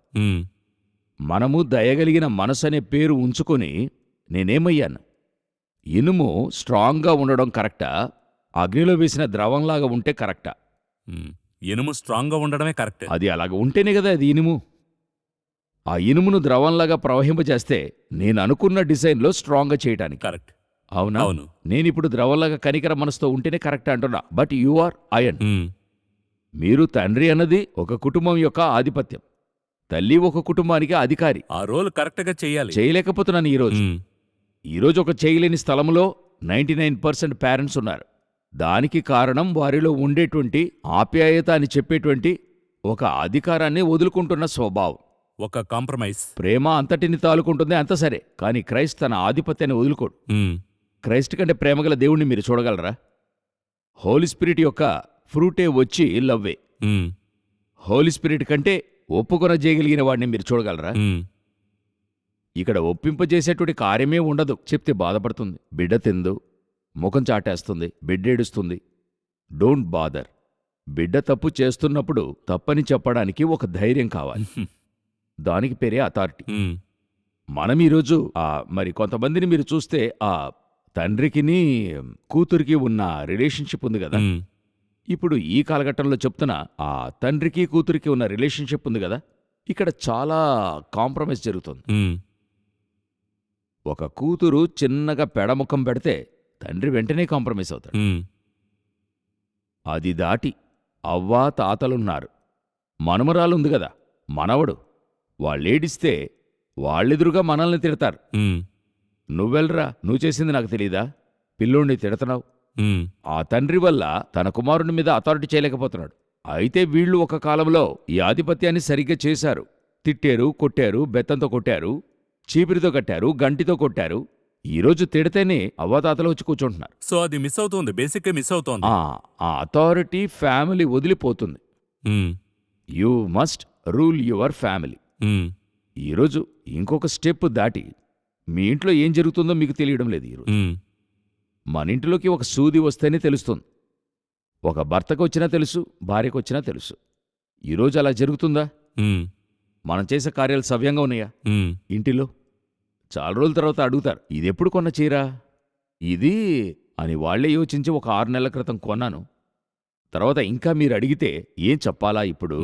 మనము దయగలిగిన మనసు అనే పేరు ఉంచుకొని నేనేమయ్యాను? ఇనుము స్ట్రాంగ్గా ఉండడం కరెక్టా, అగ్నిలో వేసిన ద్రవంలాగా ఉంటే కరెక్టా? ఇనుము స్ట్రాంగ్గా ఉండడమే కరెక్ట్. అది అలాగ ఉంటేనే కదా అది ఇనుము. ఆ ఇనుమును ద్రవంలాగా ప్రవహింపజేస్తే నేను అనుకున్న డిజైన్లో స్ట్రాంగ్గా చేయటానికి. కరెక్ట్. అవునా? అవును. నేనిప్పుడు ద్రవంలాగా కనికర మనసుతో ఉంటేనే కరెక్ట్ అంటున్నా. బట్ యు ఆర్ అయన్. మీరు తండ్రి అన్నది ఒక కుటుంబం యొక్క ఆధిపత్యం, తల్లి ఒక కుటుంబానికి అధికారి. ఆ రోల్ కరెక్ట్గా చెయ్యాలి. చేయలేకపోతున్నాను ఈరోజు ఒక చేయలేని స్థలంలో 99% పేరెంట్స్ ఉన్నారు. దానికి కారణం వారిలో ఉండేటువంటి ఆప్యాయత అని చెప్పేటువంటి ఒక అధికారాన్ని వదులుకుంటున్న స్వభావం. ఒక కాంప్రమైజ్. ప్రేమ అంతటిని తాలుకుంటుంది, అంత సరే, కానీ క్రైస్ట్ తన ఆధిపత్యాన్ని వదులుకోడు. క్రైస్ట్ కంటే ప్రేమగల దేవుణ్ణి మీరు చూడగలరా? హోలీ స్పిరిట్ యొక్క ఫ్రూటే వచ్చి లవ్వే. హోలీ స్పిరిట్ కంటే ఒప్పుకొనజేయగలిగిన వాడిని మీరు చూడగలరా? ఇక్కడ ఒప్పింపజేసేటువంటి కార్యమే ఉండదు. చెప్తే బాధపడుతుంది, బిడ్డ తిందు, ముఖం చాటేస్తుంది, బిడ్డేడుస్తుంది. Don't bother. బిడ్డ తప్పు చేస్తున్నప్పుడు తప్పని చెప్పడానికి ఒక ధైర్యం కావాలి. దానికి పేరే అథారిటీ. మనం ఈరోజు మరి కొంతమందిని మీరు చూస్తే ఆ తండ్రికిని కూతురికి ఉన్న రిలేషన్షిప్ ఉంది కదా. ఇప్పుడు ఈ కాలఘట్టంలో చెప్తున్నా, ఆ తండ్రికి కూతురికి ఉన్న రిలేషన్షిప్ ఉంది కదా, ఇక్కడ చాలా కాంప్రమైజ్ జరుగుతుంది. ఒక కూతురు చిన్నగా పెడముఖం పెడితే తండ్రి వెంటనే కాంప్రమైజ్ అవుతాడు. అది దాటి అవ్వా తాతలున్నారు, మనమరాలుంది కదా, మనవడు, వాళ్ళేడిస్తే వాళ్ళెదురుగా మనల్ని తిడతారు. నువ్వెల్రా, నువ్వు చేసింది నాకు తెలీదా, పిల్లోడిని తిడతన్నావు. ఆ తండ్రి వల్ల తన కుమారుని మీద అథారిటీ చేయలేకపోతున్నాడు. అయితే వీళ్ళు ఒక కాలంలో ఈ ఆధిపత్యాన్ని సరిగ్గా చేశారు. తిట్టారు, కొట్టారు, బెత్తంతో కొట్టారు, చీపిరితో కట్టారు, గంటితో కొట్టారు. ఈరోజు తిడితేనే అవ్వాతాతలు వచ్చి కూర్చుంటున్నారు. సో అది మిస్ అవుతుంది, బేసిక్గా మిస్ అవుతోంది. ఆ అథారిటీ ఫ్యామిలీ వదిలిపోతుంది. You must rule your family. ఈరోజు ఇంకొక స్టెప్ దాటి మీ ఇంట్లో ఏం జరుగుతుందో మీకు తెలియడం లేదు. ఈరోజు మన ఇంటిలోకి ఒక సూది వస్తేనే తెలుస్తుంది. ఒక భర్తకు వచ్చినా తెలుసు, భార్యకు వచ్చినా తెలుసు. ఈరోజు అలా జరుగుతుందా? మనం చేసే కార్యాలు సవ్యంగా ఉన్నాయా ఇంటిలో? చాలా రోజుల తర్వాత అడుగుతారు, ఇది ఎప్పుడు కొన్న చీర ఇది అని వాళ్లే యోచించి ఒక 6 నెలల క్రితం కొన్నాను. తర్వాత ఇంకా మీరు అడిగితే ఏం చెప్పాలా ఇప్పుడు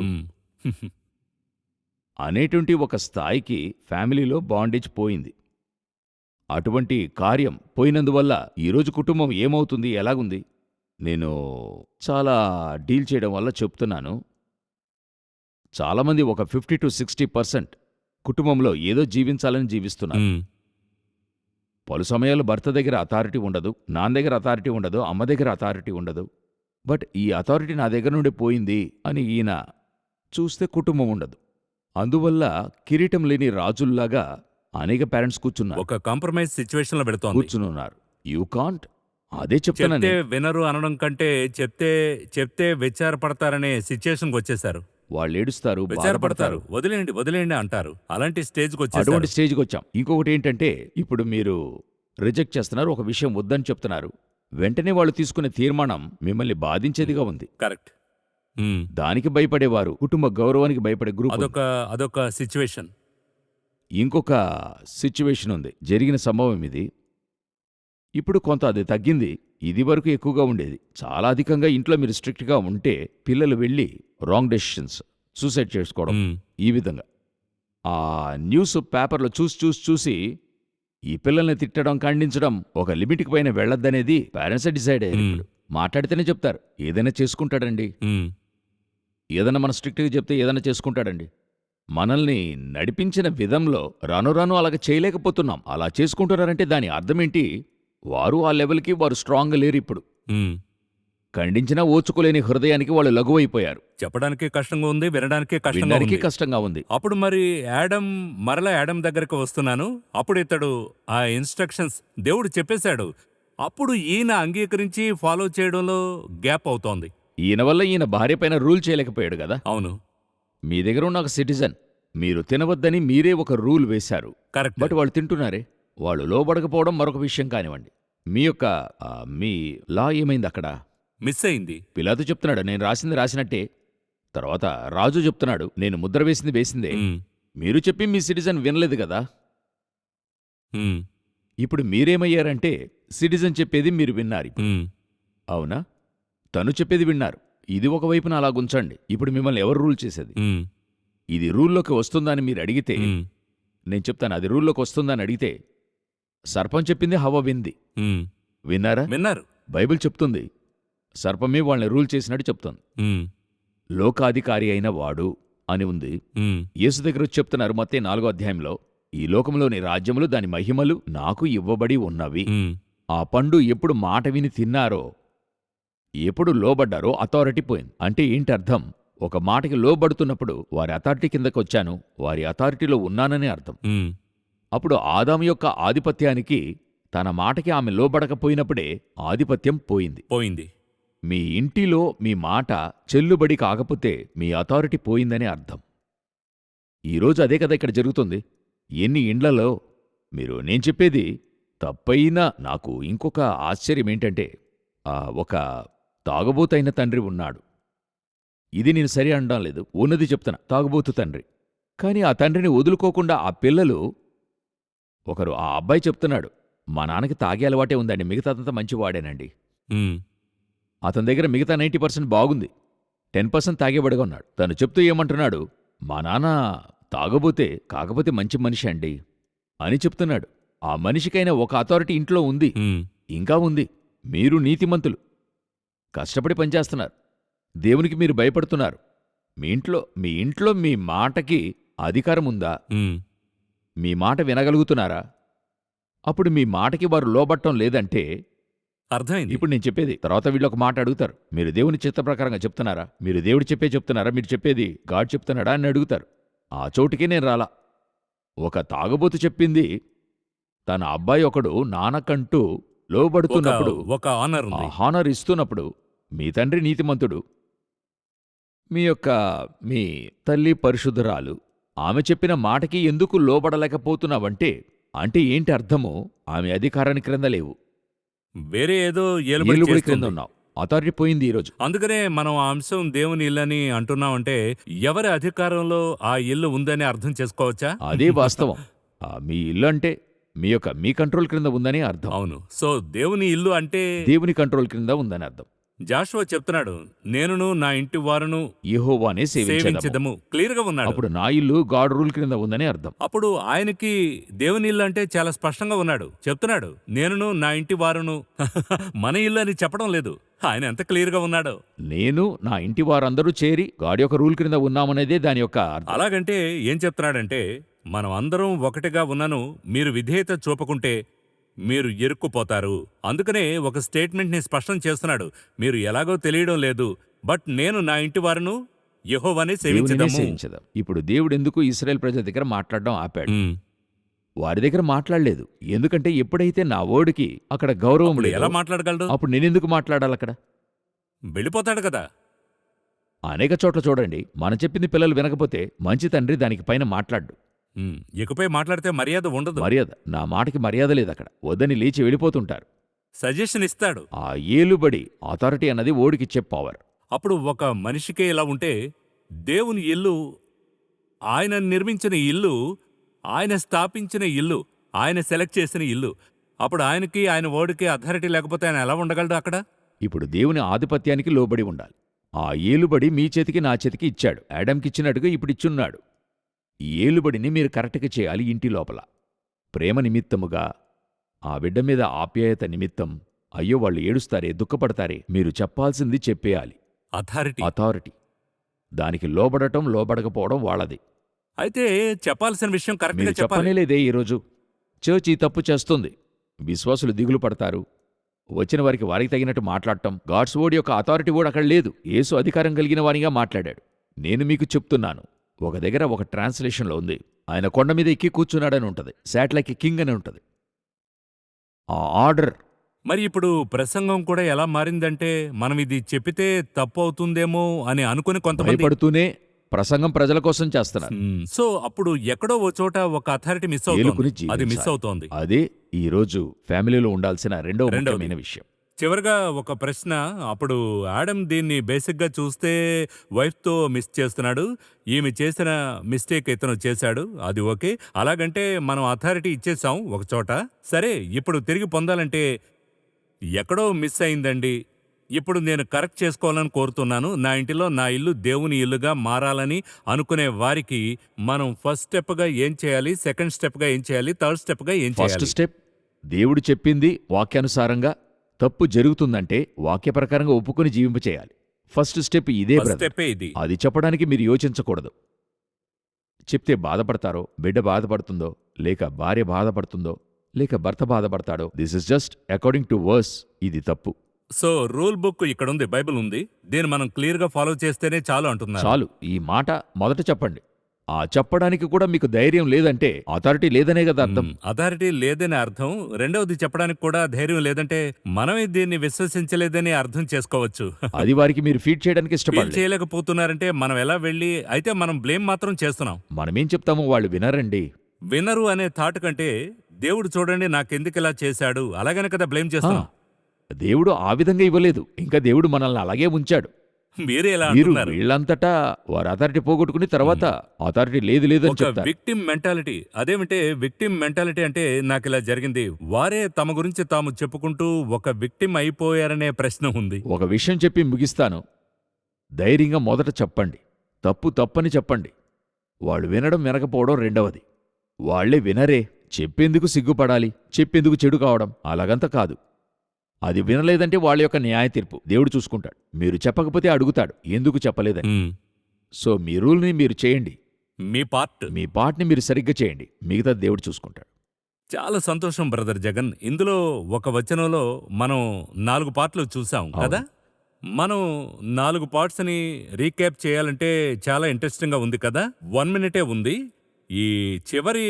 అనేటువంటి ఒక స్థాయికి ఫ్యామిలీలో బాండేజ్ పోయింది. అటువంటి కార్యం పోయినందువల్ల ఈరోజు కుటుంబం ఏమవుతుంది, ఎలాగుంది? నేను చాలా డీల్ చేయడం వల్ల చెప్తున్నాను. చాలామంది ఒక 50 to 60% కుటుంబంలో ఏదో జీవించాలని జీవిస్తున్నారు. పలు సమయాలు భర్త దగ్గర అథారిటీ ఉండదు, నాన్న దగ్గర అథారిటీ ఉండదు, అమ్మ దగ్గర అథారిటీ ఉండదు. బట్ ఈ అథారిటీ నా దగ్గర నుండి పోయింది అని ఈయన చూస్తే కుటుంబం ఉండదు. అందువల్ల కిరీటం లేని రాజుల్లాగా అనేక పేరెంట్స్ కూర్చున్నారు. ఒక కాంప్రమైజ్ సిచ్యువేషన్ లో పెడుతోంది, కూర్చున్నారు. You can't. అదే చెప్తే చెప్తాను. వినరు అనడం కంటే చెప్తే విచారపడతారనే సిచ్యువేషన్కి వచ్చేశారు. వాళ్ళేడుస్తారు, విచారపడతారు, బాధపడతారు. వదిలేయండి వదిలేయండి అంటారు. అలాంటి స్టేజ్కి అటువంటి వచ్చేసారు. స్టేజ్కి వచ్చాం. ఇంకొకటి ఏంటంటే ఇప్పుడు మీరు రిజెక్ట్ చేస్తున్నారు, ఒక విషయం వద్దని చెప్తున్నారు. వెంటనే వాళ్ళు తీసుకునే తీర్మానం మిమ్మల్ని బాధించేదిగా ఉంది. కరెక్ట్. దానికి భయపడేవారు, కుటుంబ గౌరవానికి భయపడే గ్రూప్ ఉంది. అదొక సిచ్యువేషన్. ఇంకొక సిచ్యువేషన్ ఉంది. జరిగిన సంభవం ఇది. ఇప్పుడు కొంత అది తగ్గింది. ఇది వరకు ఎక్కువగా ఉండేది. చాలా అధికంగా ఇంట్లో మీరు స్ట్రిక్ట్గా ఉంటే పిల్లలు వెళ్ళి రాంగ్ డెసిషన్స్, సూసైడ్ చేసుకోవడం, ఈ విధంగా ఆ న్యూస్ పేపర్లో చూసి ఈ పిల్లల్ని తిట్టడం, ఖండించడం, ఒక లిమిట్కి పైన వెళ్ళొద్దనేది పేరెంట్సే డిసైడ్ అయ్యారు. ఇప్పుడు మాట్లాడితేనే చెప్తారు, ఏదైనా చేసుకుంటాడండి, ఏదైనా మనం స్ట్రిక్ట్గా చెప్తే ఏదైనా చేసుకుంటాడండి. మనల్ని నడిపించిన విధంలో రాను రాను అలాగ చేయలేకపోతున్నాం. అలా చేసుకుంటున్నారంటే దాని అర్థమేంటి? వారు ఆ లెవెల్కి వారు స్ట్రాంగ్గా లేరు. ఇప్పుడు ఖండించినా ఓచుకోలేని హృదయానికి వాళ్ళు లఘువైపోయారు. చెప్పడానికి కష్టంగా ఉంది, వినడానికి కష్టంగా ఉంది. అప్పుడు మరి మరలా యాడమ్ దగ్గరికి వస్తున్నాను. అప్పుడు ఇతడు ఆ ఇన్స్ట్రక్షన్స్ దేవుడు చెప్పేశాడు. అప్పుడు ఈయన అంగీకరించి ఫాలో చేయడంలో గ్యాప్ అవుతోంది. ఈయన వల్ల ఈయన భార్య పైన రూల్ చేయలేకపోయాడు కదా. అవును, మీ దగ్గర ఉన్న ఒక సిటిజన్, మీరు తినవద్దని మీరే ఒక రూల్ వేశారు. కరెక్ట్. బట్ వాళ్ళు తింటున్నారే. వాళ్ళు లోబడకపోవడం మరొక విషయం కానివ్వండి. మీ లా ఏమైంది అక్కడ? మిస్ అయింది. పిలాతు చెప్తున్నాడు, నేను రాసింది రాసినట్టే. తర్వాత రాజు చెప్తున్నాడు, నేను ముద్ర వేసింది వేసిందే. మీరు చెప్పి మీ సిటిజన్ వినలేదు కదా. ఇప్పుడు మీరేమయ్యారంటే సిటిజన్ చెప్పేది మీరు విన్నారు. అవునా? తను చెప్పేది విన్నారు. ఇది ఒకవైపున అలాగుంచండి. ఇప్పుడు మిమ్మల్ని ఎవరు రూల్ చేసేది? ఇది రూల్లోకి వస్తుందా అని మీరు అడిగితే, నేను చెప్తాను, అది రూల్లోకి వస్తుందని అడిగితే సర్పం చెప్పింది హవ్వ వింది. విన్నారా? విన్నారు. బైబిల్ చెప్తుంది సర్పమే వాళ్ళని రూల్ చేసినట్టు చెప్తుంది. లోకాధికారి అయిన వాడు అని ఉంది. యేసు దగ్గర వచ్చి చెప్తున్నారు మత్తయి 4వ అధ్యాయంలో, ఈ లోకంలోని రాజ్యములు దాని మహిమలు నాకు ఇవ్వబడి ఉన్నవి. ఆ పండు ఎప్పుడు మాట విని తిన్నారో, ఎప్పుడు లోబడ్డారో అథారిటీ పోయింది. అంటే ఏంటి అర్థం? ఒక మాటకి లోబడుతున్నప్పుడు వారి అథారిటీ కిందకు వచ్చాను, వారి అథారిటీలో ఉన్నాననే అర్థం. అప్పుడు ఆదాము యొక్క ఆధిపత్యానికి, తన మాటకి ఆమె లోబడకపోయినప్పుడే ఆధిపత్యం పోయింది. మీ ఇంటిలో మీ మాట చెల్లుబడి కాకపోతే మీ అథారిటీ పోయిందనే అర్థం. ఈరోజు అదే కదా ఇక్కడ జరుగుతుంది. ఎన్ని ఇండ్లలో నేను చెప్పేది తప్పైనా, నాకు ఇంకొక ఆశ్చర్యమేంటంటే, ఒక తాగుబోతైన తండ్రి ఉన్నాడు. ఇది నేను సరి అనడం లేదు, ఉన్నది చెప్తున్నా, తాగుబోతు తండ్రి. కాని ఆ తండ్రిని వదులుకోకుండా ఆ పిల్లలు, ఒకరు ఆ అబ్బాయి చెప్తున్నాడు, మా నాన్నకి తాగే అలవాటే ఉందండి, మిగతాదంతా మంచివాడేనండి. అతని దగ్గర మిగతా 90% బాగుంది, 10% తాగేవాడుగా ఉన్నాడు. తను చెప్తూ ఏమంటున్నాడు, మా నాన్న తాగబోతే కాకపోతే మంచి మనిషి అండి అని చెప్తున్నాడు. ఆ మనిషికైనా ఒక అథారిటీ ఇంట్లో ఉంది, ఇంకా ఉంది. మీరు నీతిమంతులు, కష్టపడి పనిచేస్తున్నారు, దేవునికి మీరు భయపడుతున్నారు. మీ ఇంట్లో మీ మాటకి అధికారం ఉందా? మీ మాట వినగలుగుతున్నారా? అప్పుడు మీ మాటకి వారు లోబట్టం లేదంటే అర్థమైంది. ఇప్పుడు నేను చెప్పేది, తర్వాత వీళ్ళు ఒక మాట అడుగుతారు, మీరు దేవుని చిత్త ప్రకారంగా చెప్తున్నారా? మీరు దేవుడు చెప్తున్నారా? మీరు చెప్పేది గాడ్ చెప్తున్నాడా అని అడుగుతారు. ఆ చోటుకే నేను రాలా. ఒక తాగుబోతు చెప్పింది తన అబ్బాయి ఒకడు నాన్నకంటూ లోబడుతున్నప్పుడు, ఒక ఆనర్ ఉంది, హానర్ ఇస్తున్నప్పుడు, మీ తండ్రి నీతిమంతుడు, మీ తల్లి పరిశుద్ధురాలు, ఆమె చెప్పిన మాటకి ఎందుకు లోబడలేకపోతున్నావంటే, అంటే ఏంటి అర్థము? ఆమె అధికారాన్ని క్రింద లేవు, వేరే ఏదో ఏలుబడి క్రింద ఉన్నావు. అథారిటీ పోయింది ఈరోజు. అందుకనే మనం ఆ అంశం దేవుని ఇల్లని అంటున్నామంటే, ఎవరి అధికారంలో ఆ ఇల్లు ఉందని అర్థం చేసుకోవచ్చా? అదే వాస్తవం. మీ ఇల్లు అంటే మీ కంట్రోల్ క్రింద ఉందని అర్థం. అవును. సో దేవుని ఇల్లు అంటే దేవుని కంట్రోల్ క్రింద ఉందని అర్థం. జాషువా చెప్తున్నాడు, నేనును నా ఇంటి వారును యెహోవానే సేవించెదము. క్లియర్ గా ఉన్నాడు. అప్పుడు నా ఇల్లు గాడ్ రూల్ క్రింద ఉందని అర్థం. అప్పుడు ఆయనకి దేవుని ఇల్లు అంటే చాలా స్పష్టంగా ఉన్నాడు, చెప్తున్నాడు, నేనును నా ఇంటి వారును. మన ఇల్లు అని చెప్పడం లేదు. ఆయన ఎంత క్లియర్ గా ఉన్నాడో. నేను నా ఇంటి వారందరూ చేరి గాడ్ యొక్క రూల్ క్రింద ఉన్నామనేదే దాని యొక్క అర్థం. అలాగంటే ఏం చెప్తున్నాడంటే, మనం అందరం ఒకటిగా ఉన్నను మీరు విధేయత చూపకుంటే మీరు ఇరుక్కుపోతారు. అందుకనే ఒక స్టేట్మెంట్ని స్పష్టం చేస్తున్నాడు, మీరు ఎలాగో తెలియడం లేదు, బట్ నేను నా ఇంటి వారును యెహోవానే సేవించదము. ఇప్పుడు దేవుడు ఎందుకు ఇశ్రాయేల్ ప్రజల దగ్గర మాట్లాడడం ఆపాడు? వారి దగ్గర మాట్లాడలేదు. ఎందుకంటే ఎప్పుడైతే నా వర్డ్కి అక్కడ గౌరవం లేదు, ఎలా మాట్లాడగలడు? అప్పుడు నేనెందుకు మాట్లాడాలి? అక్కడ వెళ్ళిపోతాడు కదా. అనేక చోట్ల చూడండి, మనం చెప్పింది పిల్లలు వినకపోతే మంచి తండ్రి దానికి పైన మాట్లాడ్డు. ఇకపై మాట్లాడితే మర్యాద ఉండదు. మర్యాద, నా మాటకి మర్యాద లేదక్కడ. వద్దని లేచి వెళ్ళిపోతుంటారు. సజెషన్ ఇస్తాడు. ఆ ఏలుబడి, అథారిటీ అన్నది ఓడికిచ్చే పవర్. అప్పుడు ఒక మనిషికే ఇలా ఉంటే, దేవుని ఇల్లు, ఆయన నిర్మించిన ఇల్లు, ఆయన స్థాపించిన ఇల్లు, ఆయన సెలెక్ట్ చేసిన ఇల్లు, అప్పుడు ఆయనకి ఆయన ఓడికి అథారిటీ లేకపోతే ఆయన ఎలా ఉండగలడు అక్కడ? ఇప్పుడు దేవుని ఆధిపత్యానికి లోబడి ఉండాలి. ఆ ఏలుబడి మీ చేతికి నా చేతికి ఇచ్చాడు. యాడమ్కిచ్చినట్టుగా ఇప్పుడిచ్చున్నాడు. ఈ ఏలుబడిని మీరు కరెక్ట్గా చేయాలి. ఇంటి లోపల ప్రేమ నిమిత్తముగా, ఆ బిడ్డ మీద ఆప్యాయత నిమిత్తం. అయ్యో వాళ్ళు ఏడుస్తారే, దుఃఖపడతారే, మీరు చెప్పాల్సింది చెప్పేయాలి. అథారిటీ. దానికి లోబడటం లోబడకపోవడం వాళ్ళది. అయితే చెప్పాల్సిన విషయం కరెక్ట్గా మీరు చెప్పాలి. చెప్పనేలేదే ఈరోజు. చర్చ్ ఈ తప్పు చేస్తుంది. విశ్వాసులు దిగులు పడతారు. వచ్చిన వారికి వారికి తగినట్టు మాట్లాడటం. గాడ్స్ వర్డ్ యొక్క అథారిటీ కూడా అక్కడ లేదు. యేసు అధికారం కలిగిన వానిగా మాట్లాడాడు. నేను మీకు చెప్తున్నాను, ఒక దగ్గర ఒక ట్రాన్స్లేషన్లో ఉంది, ఆయన కొండ మీద ఎక్కి కూర్చున్నాడని ఉంటది. శాటిలైక్ కింగ్ అని ఉంటది. ఆ ఆర్డర్. మరి ఇప్పుడు ప్రసంగం కూడా ఎలా మారిందంటే, మనం ఇది చెప్పితే తప్పు అవుతుందేమో అని అనుకుని కొంతమంది భయపడుతూనే ప్రసంగం ప్రజల కోసం చేస్తున్నారు. సో అప్పుడు ఎక్కడో ఓ చోట ఒక అథారిటీ మిస్ ఏలుకుని అవుతుంది. అది మిస్ జీవించాలి. అవుతోంది. అదే ఈరోజు ఫ్యామిలీలో ఉండాల్సిన రెండవది. ముఖ్యమైన విషయం. చివరిగా ఒక ప్రశ్న. అప్పుడు ఆడమ్ దీన్ని బేసిక్గా చూస్తే వైఫ్తో మిస్ చేస్తున్నాడు. ఈమె చేసిన మిస్టేక్ ఇతను చేశాడు. అది ఓకే. అలాగంటే మనం అథారిటీ ఇచ్చేసాం ఒక చోట. సరే, ఇప్పుడు తిరిగి పొందాలంటే ఎక్కడో మిస్ అయిందండి. ఇప్పుడు నేను కరెక్ట్ చేసుకోవాలని కోరుతున్నాను. నా ఇంటిలో నా ఇల్లు దేవుని ఇల్లుగా మారాలని అనుకునే వారికి మనం ఫస్ట్ స్టెప్గా ఏం చేయాలి, సెకండ్ స్టెప్గా ఏం చేయాలి, థర్డ్ స్టెప్గా ఏం ఫస్ట్ చేయాలి? స్టెప్, దేవుడు చెప్పింది వాక్యానుసారంగా తప్పు జరుగుతుందంటే వాక్య ప్రకారంగా ఒప్పుకొని జీవింపచేయాలి. ఫస్ట్ స్టెప్ ఇదే ఫస్ట్ బ్రదర్. స్టెప్పే ఇది. అది చెప్పడానికి మీరు యోచించకూడదు. చెప్తే బాధపడతారో, బిడ్డ బాధపడుతుందో, లేక భార్య బాధపడుతుందో, లేక భర్త బాధపడతాడో, this is just according to verse. ఇది తప్పు. సో రూల్ బుక్ ఇక్కడ ఉంది, బైబిల్ ఉంది. దీన్ని మనం క్లియర్గా ఫాలో చేస్తేనే చాలు అంటున్నారు. చాలు. ఈ మాట మొదట చెప్పండి. ఆ చెప్పడానికి కూడా మీకు ధైర్యం లేదంటే అథారిటీ లేదనే కదా అర్థం. అథారిటీ లేదని అర్థం. రెండవది చెప్పడానికి కూడా ధైర్యం లేదంటే మనమే దీన్ని విశ్వసించలేదని అర్థం చేసుకోవచ్చు. అది వారికి మీరు ఫీడ్ చేయడానికి ఫీల్ ఇష్టపడలేదు. చేయలేకపోతున్నారంటే మనం ఎలా వెళ్ళి, అయితే మనం బ్లేమ్ మాత్రం చేస్తున్నాం. మనమేం చెప్తాము, వాళ్ళు వినరండి. వినరు అనే థాట్ కంటే దేవుడు చూడండి నాకెందుకు ఇలా చేశాడు అలాగనే కదా బ్లేమ్ ఆ, చేస్తున్నాం. దేవుడు ఆ విధంగా ఇవ్వలేదు. ఇంకా దేవుడు మనల్ని అలాగే ఉంచాడు. మీరే ఎలా మీరు అంటున్నారు? వీళ్ళంతటా వారు అథారిటీ పోగొట్టుకుని తర్వాత అథారిటీ లేదు లేదని ఒక చెప్తారు. Victim mentality. అదేమిటే విక్టిమ్ మెంటాలిటీ అంటే నాకు ఇలా జరిగింది, వారే తమ గురించి తాము చెప్పుకుంటూ ఒక విక్టిమ్ అయిపోయారనే ప్రశ్న ఉంది. ఒక విషయం చెప్పి ముగిస్తాను. ధైర్యంగా మొదట చెప్పండి, తప్పు తప్పని చెప్పండి. వాళ్ళు వినడం వినకపోవడం రెండవది. వాళ్లే వినరే, చెప్పేందుకు సిగ్గుపడాలి, చెప్పేందుకు చెడు కావడం, అలాగంత కాదు. అది వినలేదంటే వాళ్ళ యొక్క న్యాయ తీర్పు దేవుడు చూసుకుంటాడు. మీరు చెప్పకపోతే అడుగుతాడు ఎందుకు చెప్పలేదని. మ్మ్. సో మీ రూల్ని మీరు చేయండి, మీ పార్ట్. మీ పార్ట్ని మీరు సరిగ్గా చేయండి, మిగతా దేవుడు చూసుకుంటాడు. చాలా సంతోషం బ్రదర్ జగన్. ఇందులో ఒక వచనంలో మనం 4 పార్ట్లు చూసాం కదా. మనం 4 పార్ట్స్ని రీక్యాప్ చేయాలంటే చాలా ఇంట్రెస్టింగ్గా ఉంది కదా. 1 మినిటే ఉంది. ఈ చివరి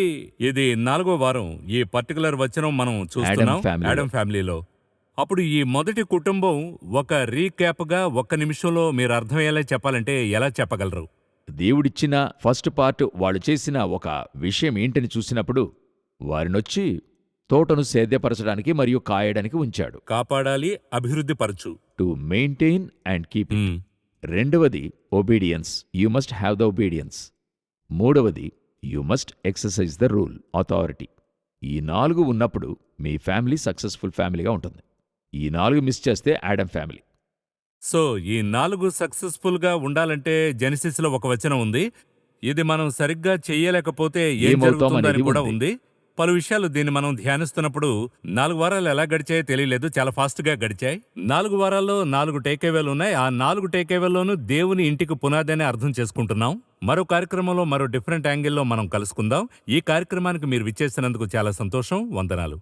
ఇది 4వ వారం ఈ పర్టికులర్ వచనం మనం చూస్తున్నాం ఫ్యామిలీలో. ఆడమ్ ఫ్యామిలీలో. అప్పుడు ఈ మొదటి కుటుంబం ఒక రీక్యాప్గా 1 నిమిషంలో మీరు అర్థమయ్యేలా చెప్పాలంటే ఎలా చెప్పగలరు? దేవుడిచ్చిన ఫస్ట్ పార్ట్ వాళ్ళు చేసిన ఒక విషయం ఏంటని చూసినప్పుడు వారినొచ్చి తోటను సేద్యపరచడానికి మరియు కాయడానికి ఉంచాడు. కాపాడాలి, అభివృద్ధి పరచు. To maintain and keep. మ్మ్. రెండవది obedience, you must have the obedience. మూడవది you must exercise the rule, authority. ఈ 4 ఉన్నప్పుడు మీ ఫ్యామిలీ సక్సెస్ఫుల్ ఫ్యామిలీగా ఉంటుంది. ఈ 4 మిస్ చేస్తే ఆడమ్ ఫ్యామిలీ. సో ఈ 4 సక్సెస్ఫుల్గా ఉండాలంటే జెనసిస్లో ఒక వచనం ఉంది. ఇది మనం సరిగ్గా చెయ్యలేకపోతే ఏం ఏమవుతాం జరుగుతుందని అనేది కూడా ఉంది. ఉంది. పలు విషయాలు దీన్ని మనం ధ్యానిస్తున్నప్పుడు 4 వారాలు ఎలా గడిచాయో తెలియలేదు, చాలా ఫాస్ట్గా గడిచాయి. 4 వారాల్లో 4 టేకేవేలు ఉన్నాయి. ఆ 4 టేకేవేల్లోనూ దేవుని ఇంటికి పునాది అని అర్థం చేసుకుంటున్నాం. మరో కార్యక్రమంలో మరో డిఫరెంట్ యాంగిల్లో మనం కలుసుకుందాం. ఈ కార్యక్రమానికి మీరు విచ్చేసినందుకు చాలా సంతోషం. వందనాలు.